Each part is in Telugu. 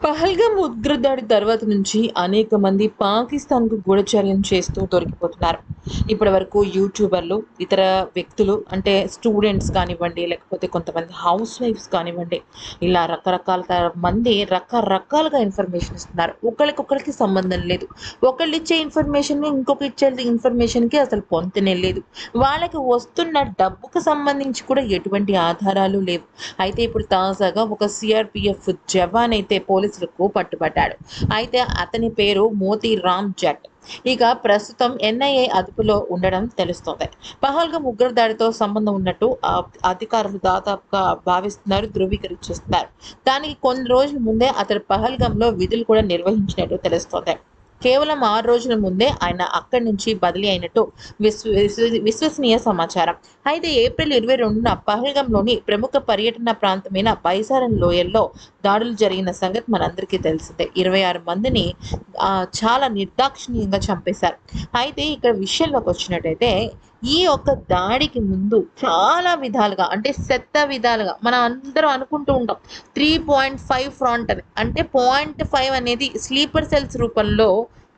పహల్గామ్ ఉగ్రదాడి తర్వాత నుంచి అనేక మంది పాకిస్తాన్‌కు గూఢచర్యం చేస్తూ దొరికిపోతున్నారు. ఇప్పటివరకు యూట్యూబర్లు, ఇతర వ్యక్తులు అంటే స్టూడెంట్స్ కానివ్వండి, లేకపోతే కొంతమంది హౌస్ వైఫ్స్ కానివ్వండి, ఇలా రకరకాల మంది రకరకాలుగా ఇన్ఫర్మేషన్ ఇస్తున్నారు. ఒకళ్ళకొకళ్ళకి సంబంధం లేదు. ఒకళ్ళిచ్చే ఇన్ఫర్మేషన్ ఇంకొకరిచ్చే ఇన్ఫర్మేషన్‌కి అసలు పొంతనే లేదు. వాళ్ళకి వస్తున్న డబ్బుకు సంబంధించి కూడా ఎటువంటి ఆధారాలు లేవు. అయితే ఇప్పుడు తాజాగా ఒక సీఆర్‌పీఎఫ్ జవాన్ అయితే పోలీసులకు పట్టుబడ్డాడు. అయితే అతని పేరు మోతీరామ్ జట్. ఇక ప్రస్తుతం ఎన్ఐఏ అదుపులో ఉండడం తెలుస్తోంది. పహల్గామ్ ఉగ్రదాడితో సంబంధం ఉన్నట్టు అధికారులు దాదాపుగా భావిస్తున్నారు, ధృవీకరించేస్తున్నారు. దానికి కొన్ని రోజుల ముందే అతడు పహల్గామ్‌లో విధులు కూడా నిర్వహించినట్టు తెలుస్తోంది. కేవలం 6 రోజుల ముందే ఆయన అక్కడి నుంచి బదిలీ అయినట్టు విశ్వసనీయ సమాచారం. అయితే ఏప్రిల్ 22న పహల్గామ్‌లోని ప్రముఖ పర్యటన ప్రాంతమైన బైసారన్ లోయల్లో దాడులు జరిగిన సంగతి మనందరికీ తెలిసిందే. 26 మందిని చాలా నిర్దాక్షిణ్యంగా చంపేశారు. అయితే ఇక్కడ విషయంలోకొచ్చినట్టయితే ఈ యొక్క దాడికి ముందు చాలా విధాలుగా అంటే విధాలుగా మనం అందరం అనుకుంటూ ఉంటాం. 3.5 ఫ్రాంట్ అని. అంటే 0.5 అనేది స్లీపర్ సెల్స్ రూపంలో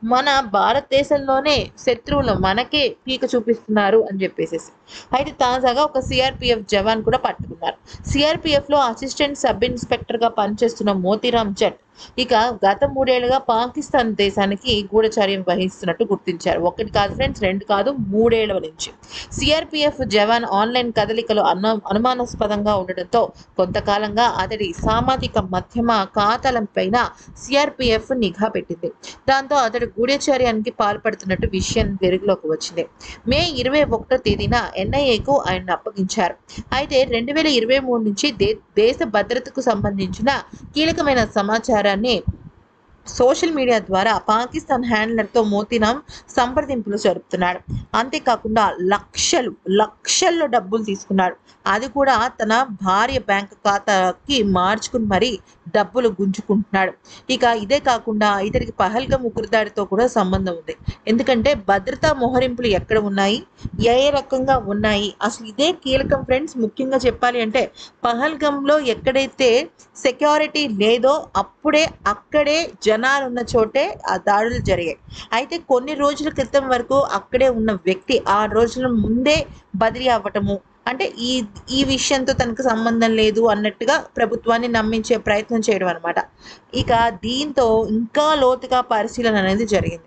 మన భారతదేశంలోనే శత్రువులు మనకే పీక చూపిస్తున్నారు అని చెప్పేసేసి. అయితే తాజాగా ఒక సీఆర్‌పీఎఫ్ జవాన్ కూడా పట్టుకున్నారు. సీఆర్‌పీఎఫ్‌లో అసిస్టెంట్ సబ్ ఇన్స్‌పెక్టర్‌గా పనిచేస్తున్న మోతీరామ్ జట్ ఇక గత 3 ఏళ్లుగా పాకిస్తాన్ దేశానికి గూఢచర్యం వహిస్తున్నట్టు గుర్తించారు. 1 కాదు ఫ్రెండ్స్, 2 కాదు, 3 ఏళ్ల నుంచి. సీఆర్‌పీఎఫ్ జవాన్ ఆన్‌లైన్ కదలికలు అనుమానాస్పదంగా ఉండడంతో కొంతకాలంగా అతడి సామాజిక మాధ్యమ ఖాతాలపైన సీఆర్‌పీఎఫ్ నిఘా పెట్టింది. దాంతో అతడు గూఢచర్యానికి పాల్పడుతున్నట్టు విషయం వెలుగులోకి వచ్చింది. మే 21వ తేదీన ఎన్ఐఏకు ఆయన్ను అప్పగించారు. అయితే 2023 నుంచి దేశ భద్రతకు సంబంధించిన కీలకమైన సమాచారాన్ని సోషల్ మీడియా ద్వారా పాకిస్తాన్ హ్యాండ్లర్‌తో మోతీరామ్ సంప్రదింపులు జరుపుతున్నాడు. అంతేకాకుండా లక్షల్లో డబ్బులు తీసుకున్నాడు. అది కూడా తన భార్య బ్యాంక్ ఖాతాకి మార్చుకుని మరీ డబ్బులు గుంజుకుంటున్నాడు. ఇక ఇదే కాకుండా ఇతనికి పహల్గామ్ ఉగ్రదాడితో కూడా సంబంధం ఉంది. ఎందుకంటే భద్రతా మోహరింపులు ఎక్కడ ఉన్నాయి? ఏ రకంగా ఉన్నాయి? అసలు ఇదే కీలకం ఫ్రెండ్స్. ముఖ్యంగా చెప్పాలి అంటే పహల్గామ్‌లో ఎక్కడైతే సెక్యూరిటీ లేదో అక్కడే జనాలున్న చోటే ఆ దాడులు జరిగాయి. అయితే కొన్ని రోజుల క్రితం వరకు అక్కడే ఉన్న వ్యక్తి 6 రోజుల ముందే బదిలీ అవ్వటము. అంటే ఈ విషయంతో తనకు సంబంధం లేదు అన్నట్టుగా ప్రభుత్వాన్ని నమ్మించే ప్రయత్నం చేయడం అనమాట. ఇక దీంతో ఇంకా లోతుగా పరిశీలన అనేది జరిగింది.